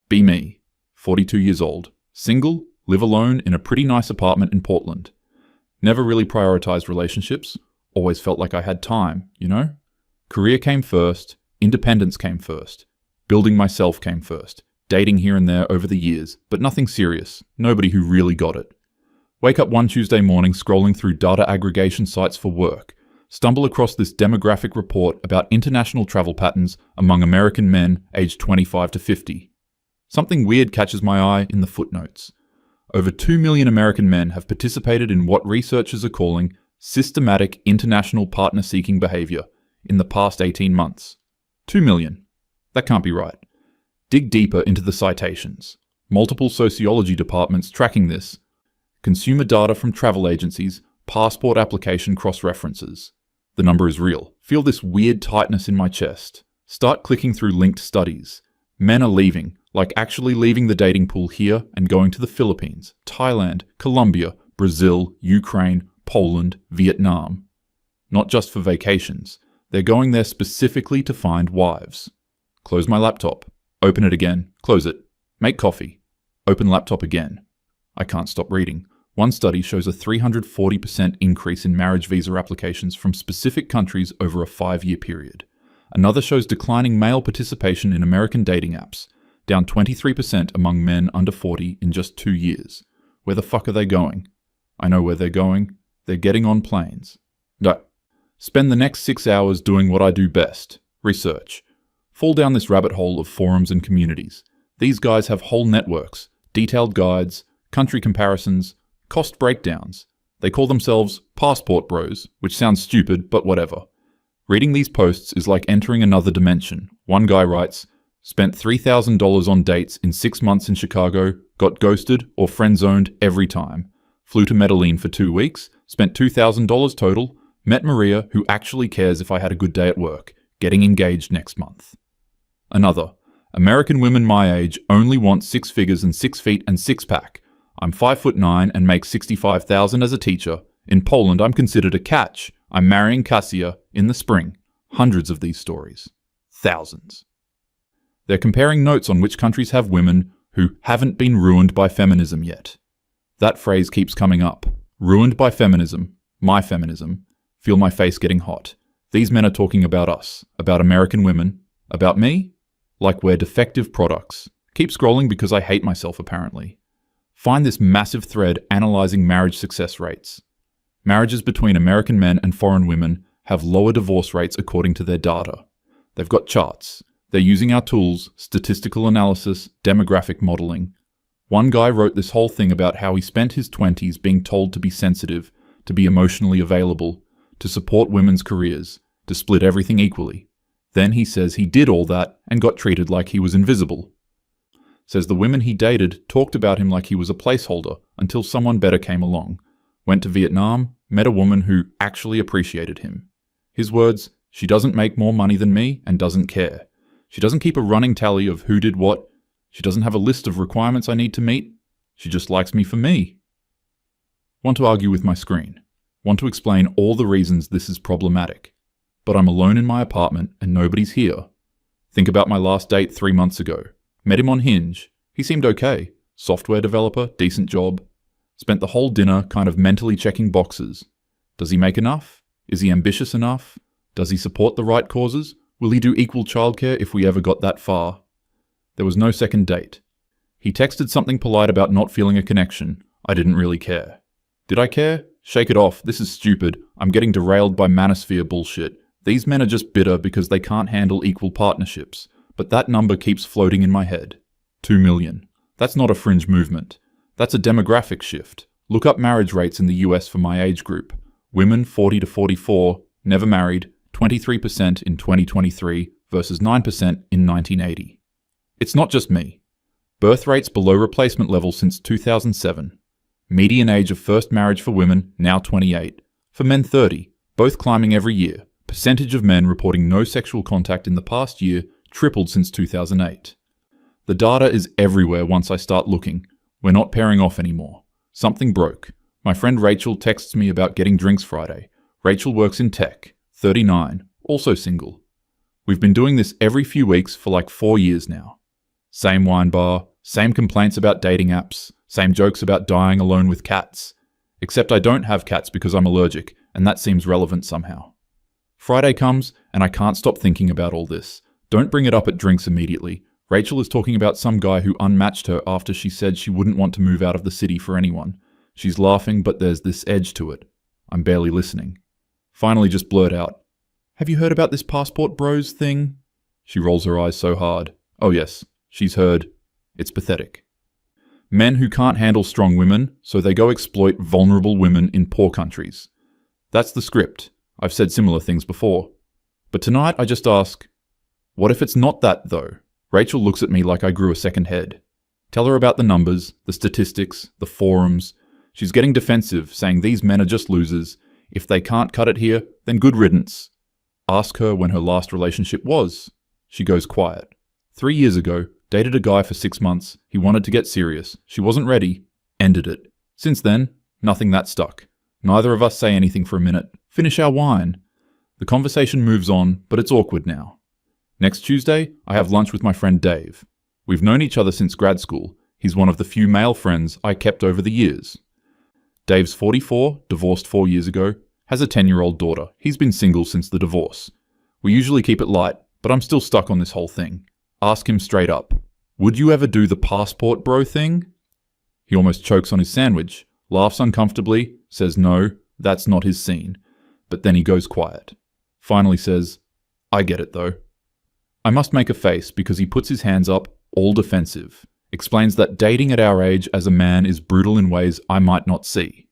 Be me, 42 years old, single, live alone in a pretty nice apartment in Portland. Never really prioritized relationships, always felt like I had time, you know? Career came first, independence came first, building myself came first, dating here and there over the years, but nothing serious, nobody who really got it. Wake up one Tuesday morning scrolling through data aggregation sites for work, stumble across this demographic report about international travel patterns among American men aged 25 to 50. Something weird catches my eye in the footnotes. Over 2 million American men have participated in what researchers are calling systematic international partner-seeking behavior in the past 18 months. 2 million. That can't be right. Dig deeper into the citations. Multiple sociology departments tracking this. Consumer data from travel agencies, passport application cross-references. The number is real. Feel this weird tightness in my chest. Start clicking through linked studies. Men are leaving, like actually leaving the dating pool here and going to the Philippines, Thailand, Colombia, Brazil, Ukraine, Poland, Vietnam. Not just for vacations. They're going there specifically to find wives. Close my laptop. Open it again. Close it. Make coffee. Open laptop again. I can't stop reading. One study shows a 340% increase in marriage visa applications from specific countries over a 5-year period. Another shows declining male participation in American dating apps, down 23% among men under 40 in just 2 years. Where the fuck are they going? I know where they're going. They're getting on planes. No. Spend the next 6 hours doing what I do best. Research. Fall down this rabbit hole of forums and communities. These guys have whole networks, detailed guides, country comparisons, cost breakdowns. They call themselves passport bros, which sounds stupid, but whatever. Reading these posts is like entering another dimension. One guy writes, spent $3,000 on dates in 6 months in Chicago, got ghosted or friend-zoned every time. Flew to Medellin for 2 weeks, spent $2,000 total, met Maria, who actually cares if I had a good day at work, getting engaged next month. Another, American women my age only want 6 figures and 6 feet and 6-pack. I'm 5'9" and make $65,000 as a teacher. In Poland, I'm considered a catch. I'm marrying Kasia in the spring. Hundreds of these stories. Thousands. They're comparing notes on which countries have women who haven't been ruined by feminism yet. That phrase keeps coming up. Ruined by feminism. My feminism. Feel my face getting hot. These men are talking about us. About American women. About me? Like we're defective products. Keep scrolling because I hate myself apparently. Find this massive thread analyzing marriage success rates. Marriages between American men and foreign women have lower divorce rates according to their data. They've got charts. They're using our tools, statistical analysis, demographic modeling. One guy wrote this whole thing about how he spent his 20s being told to be sensitive, to be emotionally available, to support women's careers, to split everything equally. Then he says he did all that and got treated like he was invisible. Says the women he dated talked about him like he was a placeholder until someone better came along. Went to Vietnam, met a woman who actually appreciated him. His words, she doesn't make more money than me and doesn't care. She doesn't keep a running tally of who did what. She doesn't have a list of requirements I need to meet. She just likes me for me. Want to argue with my screen. Want to explain all the reasons this is problematic. But I'm alone in my apartment and nobody's here. Think about my last date 3 months ago. Met him on Hinge. He seemed okay. Software developer, decent job. Spent the whole dinner kind of mentally checking boxes. Does he make enough? Is he ambitious enough? Does he support the right causes? Will he do equal childcare if we ever got that far? There was no second date. He texted something polite about not feeling a connection. I didn't really care. Did I care? Shake it off. This is stupid. I'm getting derailed by manosphere bullshit. These men are just bitter because they can't handle equal partnerships. But that number keeps floating in my head. 2 million. That's not a fringe movement. That's a demographic shift. Look up marriage rates in the US for my age group. Women 40 to 44, never married, 23% in 2023 versus 9% in 1980. It's not just me. Birth rates below replacement level since 2007. Median age of first marriage for women now 28. For men 30, both climbing every year. Percentage of men reporting no sexual contact in the past year tripled since 2008. The data is everywhere once I start looking. We're not pairing off anymore. Something broke. My friend Rachel texts me about getting drinks Friday. Rachel works in tech, 39, also single. We've been doing this every few weeks for like 4 years now. Same wine bar, same complaints about dating apps, same jokes about dying alone with cats. Except I don't have cats because I'm allergic, and that seems relevant somehow. Friday comes, and I can't stop thinking about all this. Don't bring it up at drinks immediately. Rachel is talking about some guy who unmatched her after she said she wouldn't want to move out of the city for anyone. She's laughing, but there's this edge to it. I'm barely listening. Finally just blurt out, "Have you heard about this passport bros thing?" She rolls her eyes so hard. Oh yes, she's heard. It's pathetic. Men who can't handle strong women, so they go exploit vulnerable women in poor countries. That's the script. I've said similar things before. But tonight I just ask, what if it's not that though? Rachel looks at me like I grew a second head. Tell her about the numbers, the statistics, the forums. She's getting defensive, saying these men are just losers. If they can't cut it here, then good riddance. Ask her when her last relationship was. She goes quiet. 3 years ago, dated a guy for 6 months. He wanted to get serious. She wasn't ready. Ended it. Since then, nothing that stuck. Neither of us say anything for a minute. Finish our wine. The conversation moves on, but it's awkward now. Next Tuesday, I have lunch with my friend Dave. We've known each other since grad school. He's one of the few male friends I kept over the years. Dave's 44, divorced 4 years ago, has a 10-year-old daughter. He's been single since the divorce. We usually keep it light, but I'm still stuck on this whole thing. Ask him straight up. Would you ever do the passport bro thing? He almost chokes on his sandwich, laughs uncomfortably, says no, that's not his scene. But then he goes quiet. Finally says, I get it though. I must make a face because he puts his hands up, all defensive. Explains that dating at our age as a man is brutal in ways I might not see.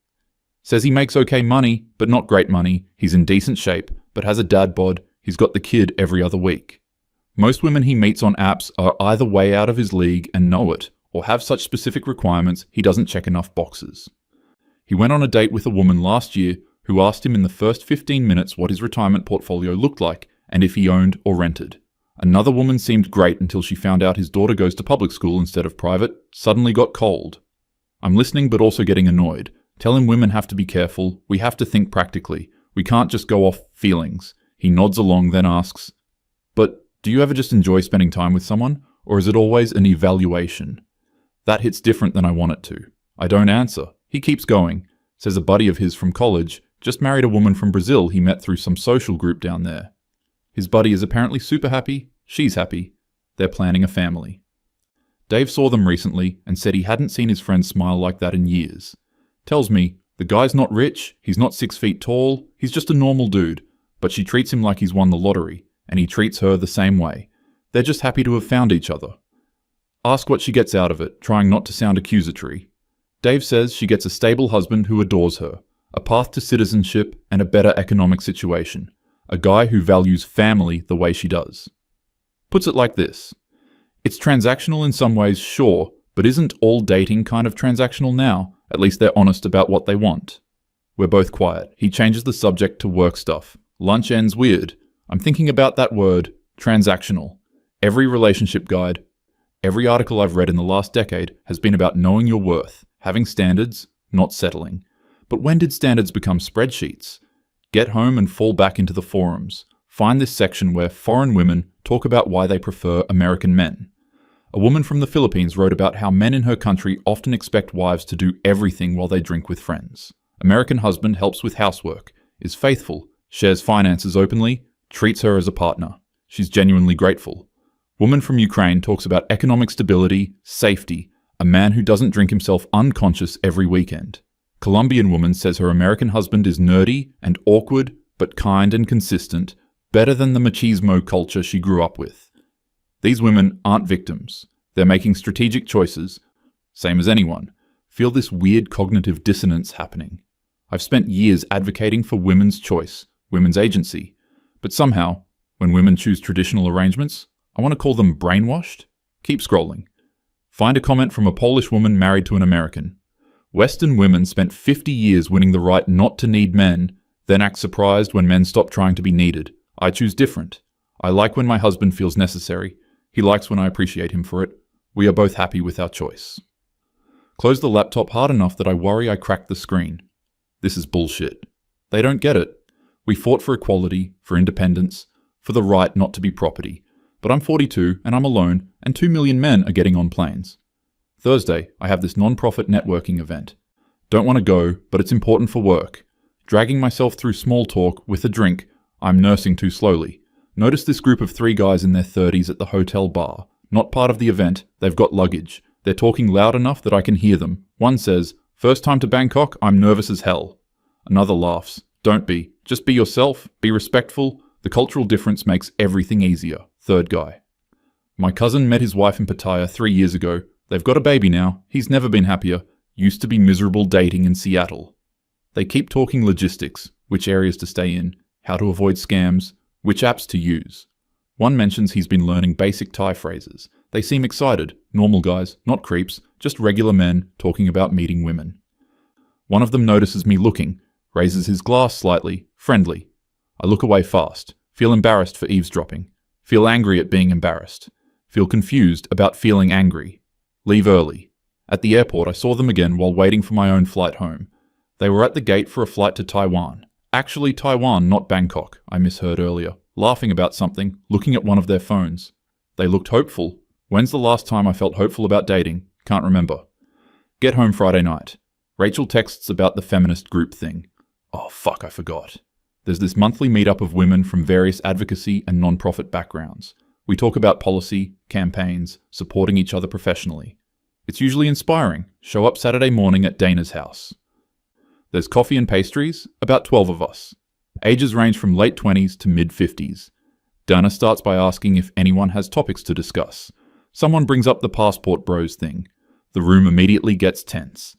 Says he makes okay money, but not great money. He's in decent shape, but has a dad bod. He's got the kid every other week. Most women he meets on apps are either way out of his league and know it, or have such specific requirements he doesn't check enough boxes. He went on a date with a woman last year who asked him in the first 15 minutes what his retirement portfolio looked like and if he owned or rented. Another woman seemed great until she found out his daughter goes to public school instead of private, suddenly got cold. I'm listening but also getting annoyed. Tell him women have to be careful, we have to think practically. We can't just go off feelings. He nods along, then asks, but do you ever just enjoy spending time with someone, or is it always an evaluation? That hits different than I want it to. I don't answer. He keeps going. Says a buddy of his from college just married a woman from Brazil he met through some social group down there. His buddy is apparently super happy, she's happy. They're planning a family. Dave saw them recently and said he hadn't seen his friend smile like that in years. Tells me, the guy's not rich, he's not 6 feet tall, he's just a normal dude, but she treats him like he's won the lottery, and he treats her the same way. They're just happy to have found each other. Ask what she gets out of it, trying not to sound accusatory. Dave says she gets a stable husband who adores her, a path to citizenship and a better economic situation. A guy who values family the way she does. Puts it like this. It's transactional in some ways, sure, but isn't all dating kind of transactional now? At least they're honest about what they want. We're both quiet. He changes the subject to work stuff. Lunch ends weird. I'm thinking about that word, transactional. Every relationship guide, every article I've read in the last decade has been about knowing your worth, having standards, not settling. But when did standards become spreadsheets? Get home and fall back into the forums. Find this section where foreign women talk about why they prefer American men. A woman from the Philippines wrote about how men in her country often expect wives to do everything while they drink with friends. American husband helps with housework, is faithful, shares finances openly, treats her as a partner. She's genuinely grateful. Woman from Ukraine talks about economic stability, safety, a man who doesn't drink himself unconscious every weekend. Colombian woman says her American husband is nerdy and awkward, but kind and consistent, better than the machismo culture she grew up with. These women aren't victims. They're making strategic choices, same as anyone. Feel this weird cognitive dissonance happening. I've spent years advocating for women's choice, women's agency, but somehow, when women choose traditional arrangements, I want to call them brainwashed. Keep scrolling. Find a comment from a Polish woman married to an American. Western women spent 50 years winning the right not to need men, then act surprised when men stop trying to be needed. I choose different. I like when my husband feels necessary. He likes when I appreciate him for it. We are both happy with our choice. Close the laptop hard enough that I worry I cracked the screen. This is bullshit. They don't get it. We fought for equality, for independence, for the right not to be property. but I'm 42 and I'm alone, and 2 million men are getting on planes. Thursday, I have this non-profit networking event. Don't want to go, but it's important for work. Dragging myself through small talk with a drink, I'm nursing too slowly. Notice this group of 3 guys in their 30s at the hotel bar. Not part of the event, they've got luggage. They're talking loud enough that I can hear them. One says, "First time to Bangkok, I'm nervous as hell." Another laughs. "Don't be. Just be yourself, be respectful. The cultural difference makes everything easier." Third guy. "My cousin met his wife in Pattaya 3 years ago. They've got a baby now. He's never been happier. Used to be miserable dating in Seattle." They keep talking logistics, which areas to stay in, how to avoid scams, which apps to use. One mentions he's been learning basic Thai phrases. They seem excited, normal guys, not creeps, just regular men talking about meeting women. One of them notices me looking, raises his glass slightly, friendly. I look away fast, feel embarrassed for eavesdropping, feel angry at being embarrassed, feel confused about feeling angry. Leave early. At the airport, I saw them again while waiting for my own flight home. They were at the gate for a flight to Taiwan. Actually Taiwan, not Bangkok, I misheard earlier, laughing about something, looking at one of their phones. They looked hopeful. When's the last time I felt hopeful about dating? Can't remember. Get home Friday night. Rachel texts about the feminist group thing. Oh fuck, I forgot. There's this monthly meetup of women from various advocacy and non-profit backgrounds. We talk about policy, campaigns, supporting each other professionally. It's usually inspiring. Show up Saturday morning at Dana's house. There's coffee and pastries, about 12 of us. Ages range from late 20s to mid-50s. Dana starts by asking if anyone has topics to discuss. Someone brings up the passport bros thing. The room immediately gets tense.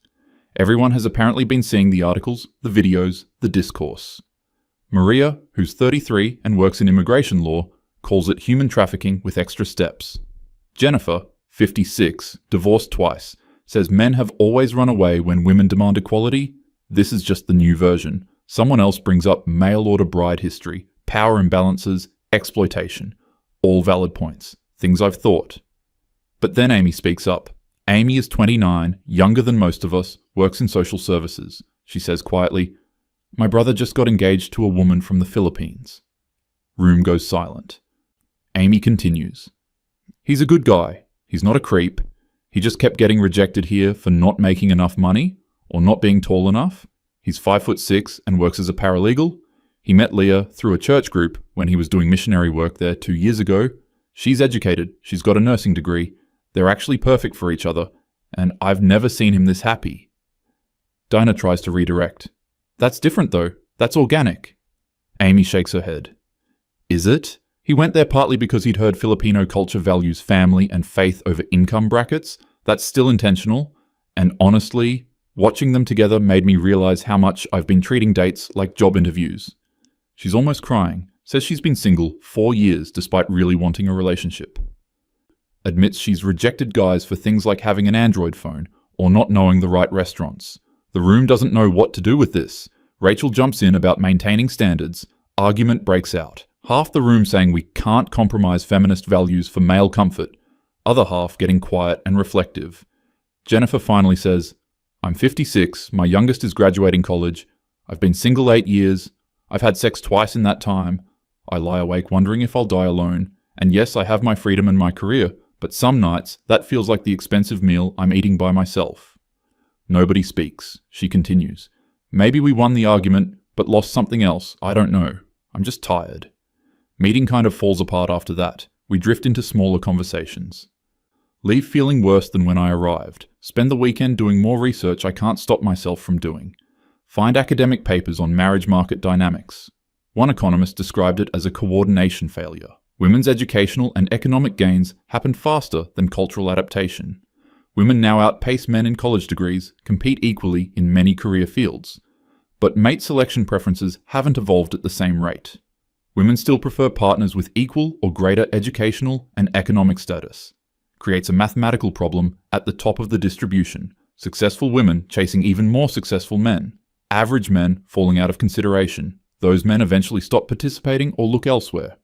Everyone has apparently been seeing the articles, the videos, the discourse. Maria, who's 33 and works in immigration law, calls it human trafficking with extra steps. Jennifer, 56, divorced twice, says men have always run away when women demand equality. This is just the new version. Someone else brings up mail-order bride history, power imbalances, exploitation. All valid points. Things I've thought. But then Amy speaks up. Amy is 29, younger than most of us, works in social services. She says quietly, "My brother just got engaged to a woman from the Philippines." Room goes silent. Amy continues. "He's a good guy. He's not a creep. He just kept getting rejected here for not making enough money or not being tall enough. He's 5'6" and works as a paralegal. He met Leah through a church group when he was doing missionary work there 2 years ago. She's educated. She's got a nursing degree. They're actually perfect for each other. And I've never seen him this happy." Dinah tries to redirect. "That's different though. That's organic." Amy shakes her head. "Is it? He went there partly because he'd heard Filipino culture values family and faith over income brackets. That's still intentional. And honestly, watching them together made me realize how much I've been treating dates like job interviews." She's almost crying. Says she's been single 4 years despite really wanting a relationship. Admits she's rejected guys for things like having an Android phone or not knowing the right restaurants. The room doesn't know what to do with this. Rachel jumps in about maintaining standards. Argument breaks out. Half the room saying we can't compromise feminist values for male comfort. Other half getting quiet and reflective. Jennifer finally says, "I'm 56, my youngest is graduating college. I've been single 8 years. I've had sex twice in that time. I lie awake wondering if I'll die alone. And yes, I have my freedom and my career, but some nights that feels like the expensive meal I'm eating by myself." Nobody speaks. She continues. "Maybe we won the argument, but lost something else. I don't know. I'm just tired." Meeting kind of falls apart after that. We drift into smaller conversations. Leave feeling worse than when I arrived. Spend the weekend doing more research I can't stop myself from doing. Find academic papers on marriage market dynamics. One economist described it as a coordination failure. Women's educational and economic gains happened faster than cultural adaptation. Women now outpace men in college degrees, compete equally in many career fields. But mate selection preferences haven't evolved at the same rate. Women still prefer partners with equal or greater educational and economic status. Creates a mathematical problem at the top of the distribution. Successful women chasing even more successful men. Average men falling out of consideration. Those men eventually stop participating or look elsewhere.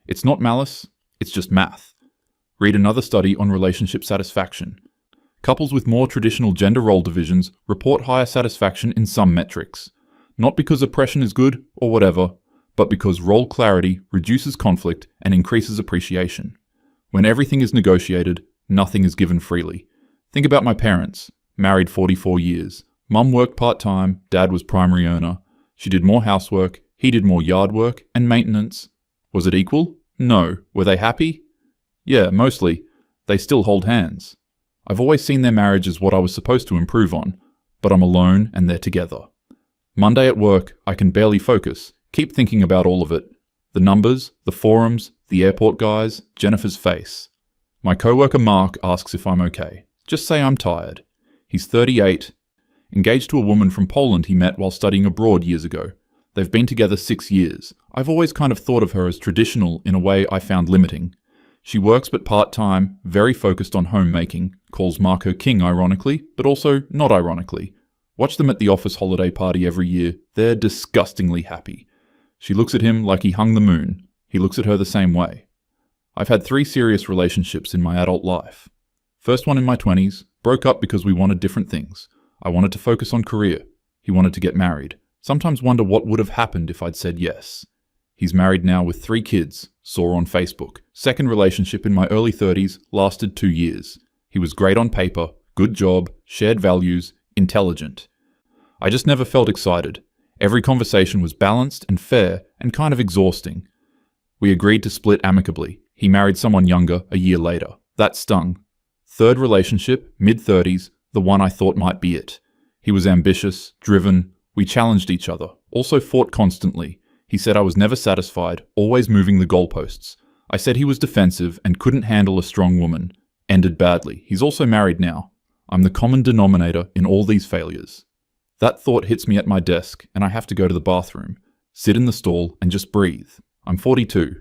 It's not malice, it's just math. Read another study on relationship satisfaction. Couples with more traditional gender role divisions report higher satisfaction in some metrics. Not because oppression is good or whatever, but because role clarity reduces conflict and increases appreciation. When everything is negotiated, nothing is given freely. Think about my parents, married 44 years. Mum worked part-time, dad was primary earner. She did more housework, he did more yard work and maintenance. Was it equal? No. Were they happy? Yeah, mostly. They still hold hands. I've always seen their marriage as what I was supposed to improve on, but I'm alone and they're together. Monday at work, I can barely focus, keep thinking about all of it. The numbers, the forums, the airport guys, Jennifer's face. My coworker Mark asks if I'm okay. Just say I'm tired. He's 38, engaged to a woman from Poland he met while studying abroad years ago. They've been together 6 years. I've always kind of thought of her as traditional in a way I found limiting. She works but part-time, very focused on homemaking, calls Mark her king ironically, but also not ironically. Watch them at the office holiday party every year. They're disgustingly happy. She looks at him like he hung the moon. He looks at her the same way. I've had 3 serious relationships in my adult life. First one in my 20s, broke up because we wanted different things. I wanted to focus on career. He wanted to get married. Sometimes wonder what would have happened if I'd said yes. He's married now with 3 kids, saw on Facebook. Second relationship in my early 30s, lasted 2 years. He was great on paper, good job, shared values, intelligent. I just never felt excited. Every conversation was balanced and fair and kind of exhausting. We agreed to split amicably. He married someone younger a year later. That stung. Third relationship, mid-30s, the one I thought might be it. He was ambitious, driven. We challenged each other, also fought constantly. He said I was never satisfied, always moving the goalposts. I said he was defensive and couldn't handle a strong woman. Ended badly. He's also married now. I'm the common denominator in all these failures. That thought hits me at my desk, and I have to go to the bathroom, sit in the stall, and just breathe. I'm 42.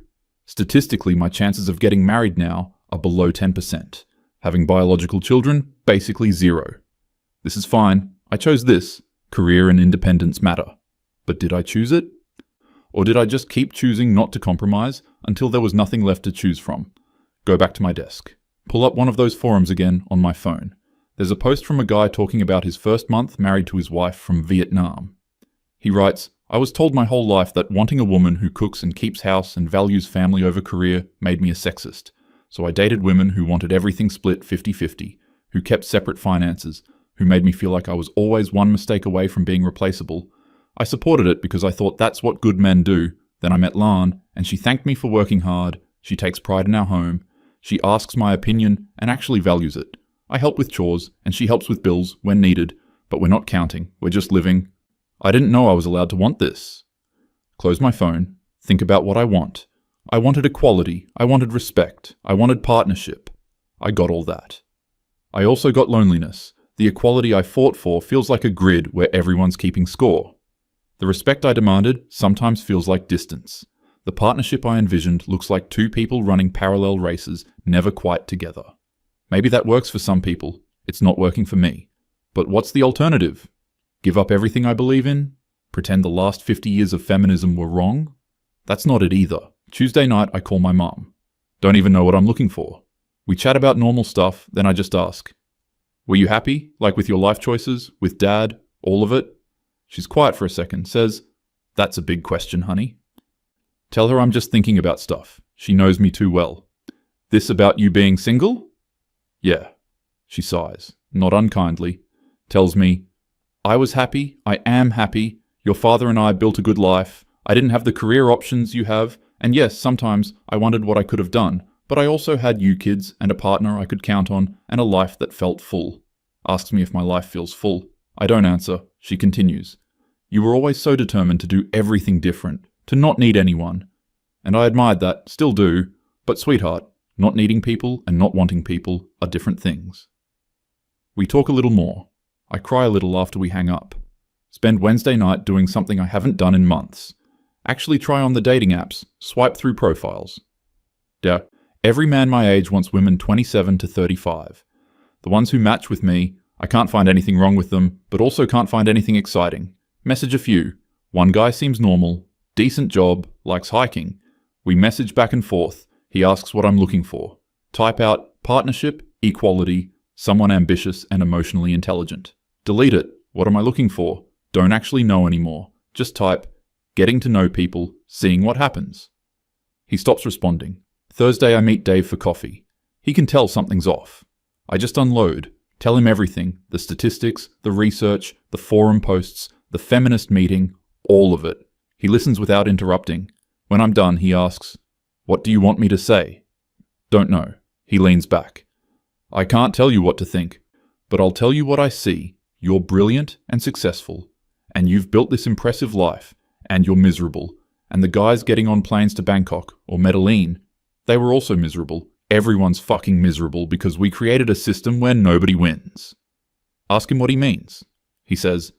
Statistically, my chances of getting married now are below 10%. Having biological children, basically 0. This is fine. I chose this. Career and independence matter. But did I choose it? Or did I just keep choosing not to compromise until there was nothing left to choose from? Go back to my desk. Pull up one of those forums again on my phone. There's a post from a guy talking about his first month married to his wife from Vietnam. He writes, I was told my whole life that wanting a woman who cooks and keeps house and values family over career made me a sexist. So I dated women who wanted everything split 50-50, who kept separate finances, who made me feel like I was always one mistake away from being replaceable. I supported it because I thought that's what good men do. Then I met Lan, and she thanked me for working hard. She takes pride in our home. She asks my opinion and actually values it. I help with chores, and she helps with bills when needed, but we're not counting. We're just living. I didn't know I was allowed to want this. Close my phone. Think about what I want. I wanted equality. I wanted respect. I wanted partnership. I got all that. I also got loneliness. The equality I fought for feels like a grid where everyone's keeping score. The respect I demanded sometimes feels like distance. The partnership I envisioned looks like 2 people running parallel races, never quite together. Maybe that works for some people. It's not working for me. But what's the alternative? Give up everything I believe in? Pretend the last 50 years of feminism were wrong? That's not it either. Tuesday night, I call my mom. Don't even know what I'm looking for. We chat about normal stuff, then I just ask, were you happy? Like with your life choices? With dad? All of it? She's quiet for a second, says, that's a big question, honey. Tell her I'm just thinking about stuff. She knows me too well. This about you being single? Yeah. She sighs, not unkindly. Tells me, I was happy. I am happy. Your father and I built a good life. I didn't have the career options you have. And yes, sometimes I wondered what I could have done. But I also had you kids and a partner I could count on and a life that felt full. Asks me if my life feels full. I don't answer. She continues. You were always so determined to do everything different, to not need anyone. And I admired that, still do. But sweetheart, not needing people and not wanting people are different things. We talk a little more. I cry a little after we hang up. Spend Wednesday night doing something I haven't done in months. Actually try on the dating apps, swipe through profiles. Every man my age wants women 27 to 35. The ones who match with me, I can't find anything wrong with them, but also can't find anything exciting. Message a few. One guy seems normal, decent job, likes hiking. We message back and forth. He asks what I'm looking for. Type out partnership, equality, someone ambitious and emotionally intelligent. Delete it. What am I looking for? Don't actually know anymore. Just type, getting to know people, seeing what happens. He stops responding. Thursday I meet Dave for coffee. He can tell something's off. I just unload, tell him everything, the statistics, the research, the forum posts, the feminist meeting, all of it. He listens without interrupting. When I'm done, he asks, "What do you want me to say?" "Don't know." He leans back. "I can't tell you what to think, but I'll tell you what I see. You're brilliant and successful, and you've built this impressive life, and you're miserable. And the guys getting on planes to Bangkok or Medellin, they were also miserable. Everyone's fucking miserable because we created a system where nobody wins." Ask him what he means. He says,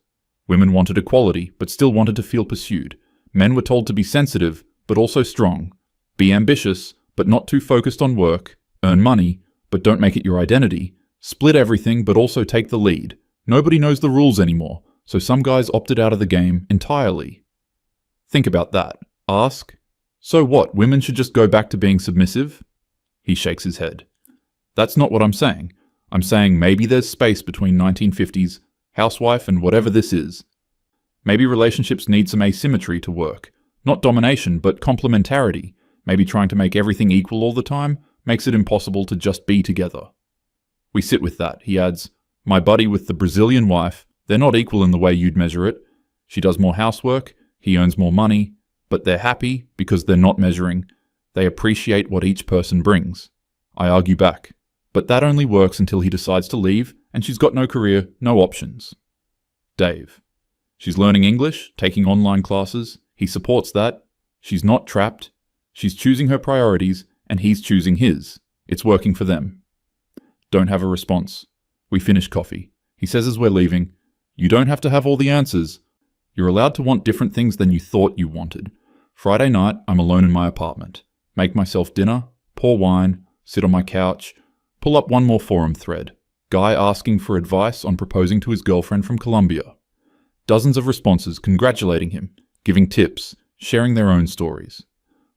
"Women wanted equality, but still wanted to feel pursued. Men were told to be sensitive, but also strong. Be ambitious, but not too focused on work. Earn money, but don't make it your identity. Split everything, but also take the lead. Nobody knows the rules anymore, so some guys opted out of the game entirely." Think about that. Ask, "So what, women should just go back to being submissive?" He shakes his head. "That's not what I'm saying. I'm saying maybe there's space between 1950s, housewife and whatever this is. Maybe relationships need some asymmetry to work. Not domination, but complementarity. Maybe trying to make everything equal all the time makes it impossible to just be together." We sit with that. He adds, "My buddy with the Brazilian wife, they're not equal in the way you'd measure it. She does more housework, he earns more money, but they're happy because they're not measuring. They appreciate what each person brings." I argue back, "But that only works until he decides to leave, and she's got no career, no options." Dave, "She's learning English, taking online classes. He supports that. She's not trapped. She's choosing her priorities, and he's choosing his. It's working for them." Don't have a response. We finish coffee. He says as we're leaving, "You don't have to have all the answers. You're allowed to want different things than you thought you wanted. Friday night, I'm alone in my apartment. Make myself dinner, pour wine, sit on my couch, pull up one more forum thread. Guy asking for advice on proposing to his girlfriend from Colombia. Dozens of responses congratulating him, giving tips, sharing their own stories.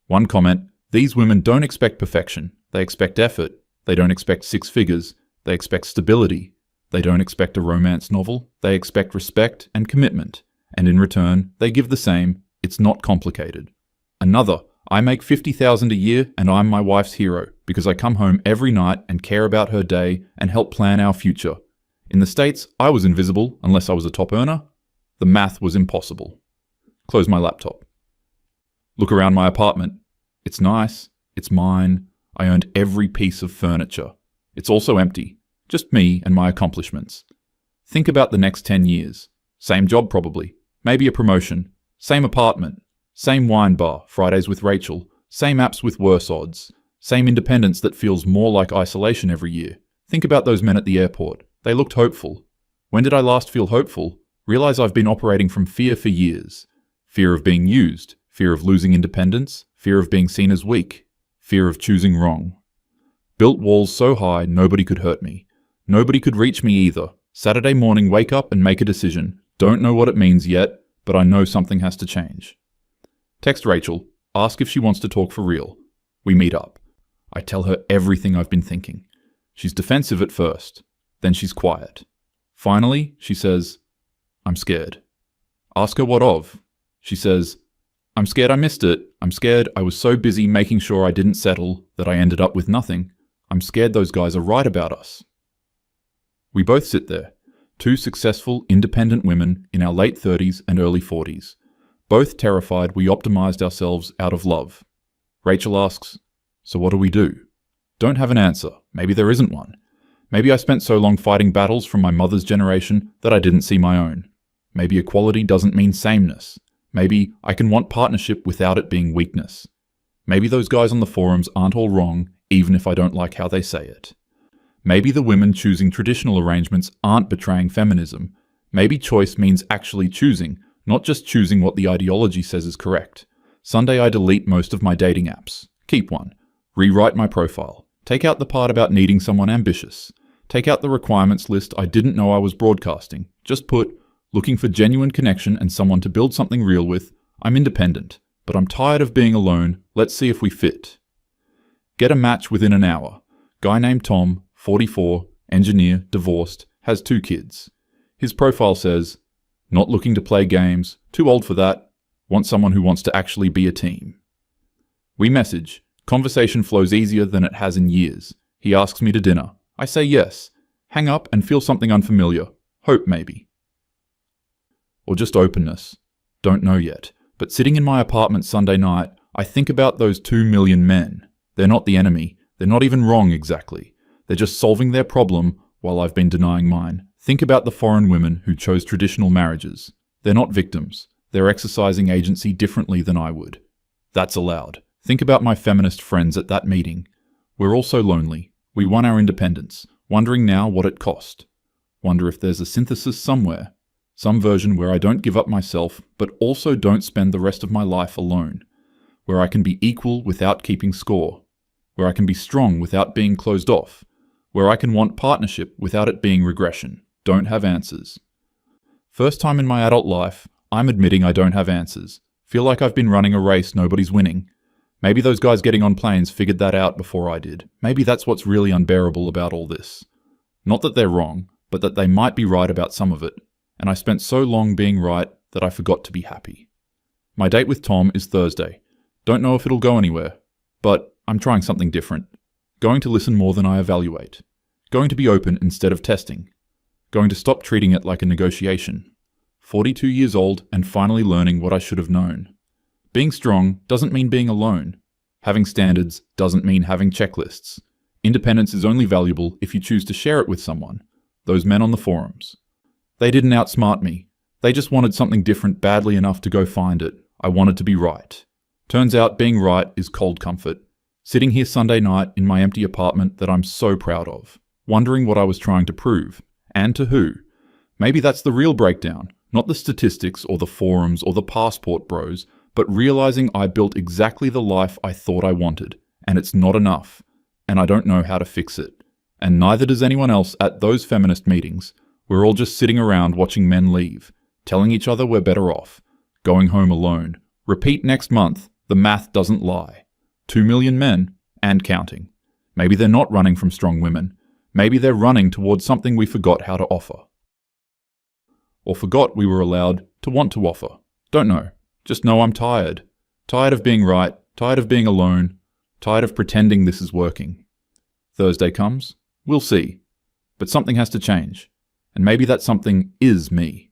One comment, "These women don't expect perfection. They expect effort. They don't expect 6 figures. They expect stability. They don't expect a romance novel. They expect respect and commitment. And in return, they give the same. It's not complicated." Another, "I make $50,000 a year and I'm my wife's hero because I come home every night and care about her day and help plan our future. In the States, I was invisible unless I was a top earner. The math was impossible." Close my laptop. Look around my apartment. It's nice. It's mine. I owned every piece of furniture. It's also empty. Just me and my accomplishments. Think about the next 10 years. Same job probably. Maybe a promotion. Same apartment. Same wine bar, Fridays with Rachel. Same apps with worse odds. Same independence that feels more like isolation every year. Think about those men at the airport. They looked hopeful. When did I last feel hopeful? Realize I've been operating from fear for years. Fear of being used. Fear of losing independence. Fear of being seen as weak. Fear of choosing wrong. Built walls so high nobody could hurt me. Nobody could reach me either. Saturday morning, wake up and make a decision. Don't know what it means yet, but I know something has to change. Text Rachel, ask if she wants to talk for real. We meet up. I tell her everything I've been thinking. She's defensive at first, then she's quiet. Finally, she says, "I'm scared." Ask her what of. She says, "I'm scared I missed it. I'm scared I was so busy making sure I didn't settle that I ended up with nothing. I'm scared those guys are right about us." We both sit there, 2 successful, independent women in our late 30s and early 40s, both terrified we optimized ourselves out of love. Rachel asks, "So what do we do?" Don't have an answer. Maybe there isn't one. Maybe I spent so long fighting battles from my mother's generation that I didn't see my own. Maybe equality doesn't mean sameness. Maybe I can want partnership without it being weakness. Maybe those guys on the forums aren't all wrong, even if I don't like how they say it. Maybe the women choosing traditional arrangements aren't betraying feminism. Maybe choice means actually choosing, not just choosing what the ideology says is correct. Sunday I delete most of my dating apps. Keep one. Rewrite my profile. Take out the part about needing someone ambitious. Take out the requirements list I didn't know I was broadcasting. Just put, looking for genuine connection and someone to build something real with. I'm independent, but I'm tired of being alone. Let's see if we fit. Get a match within an hour. Guy named Tom, 44, engineer, divorced, has 2 kids. His profile says, "Not looking to play games, too old for that, want someone who wants to actually be a team." We message. Conversation flows easier than it has in years. He asks me to dinner. I say yes. Hang up and feel something unfamiliar. Hope, maybe. Or just openness. Don't know yet. But sitting in my apartment Sunday night, I think about those 2 million men. They're not the enemy. They're not even wrong exactly. They're just solving their problem while I've been denying mine. Think about the foreign women who chose traditional marriages. They're not victims. They're exercising agency differently than I would. That's allowed. Think about my feminist friends at that meeting. We're all so lonely. We won our independence, wondering now what it cost. Wonder if there's a synthesis somewhere. Some version where I don't give up myself, but also don't spend the rest of my life alone. Where I can be equal without keeping score. Where I can be strong without being closed off. Where I can want partnership without it being regression. Don't have answers. First time in my adult life, I'm admitting I don't have answers. Feel like I've been running a race nobody's winning. Maybe those guys getting on planes figured that out before I did. Maybe that's what's really unbearable about all this. Not that they're wrong, but that they might be right about some of it. And I spent so long being right that I forgot to be happy. My date with Tom is Thursday. Don't know if it'll go anywhere, but I'm trying something different. Going to listen more than I evaluate. Going to be open instead of testing. Going to stop treating it like a negotiation. 42 years old and finally learning what I should have known. Being strong doesn't mean being alone. Having standards doesn't mean having checklists. Independence is only valuable if you choose to share it with someone. Those men on the forums. They didn't outsmart me. They just wanted something different badly enough to go find it. I wanted to be right. Turns out being right is cold comfort. Sitting here Sunday night in my empty apartment that I'm so proud of. Wondering what I was trying to prove. And to who. Maybe that's the real breakdown. Not the statistics or the forums or the passport bros, but realizing I built exactly the life I thought I wanted. And it's not enough. And I don't know how to fix it. And neither does anyone else at those feminist meetings. We're all just sitting around watching men leave, telling each other we're better off, going home alone. Repeat next month, the math doesn't lie. 2 million men, and counting. Maybe they're not running from strong women. Maybe they're running towards something we forgot how to offer. Or forgot we were allowed to want to offer. Don't know. Just know I'm tired. Tired of being right, tired of being alone, tired of pretending this is working. Thursday comes, we'll see. But something has to change. And maybe that something is me.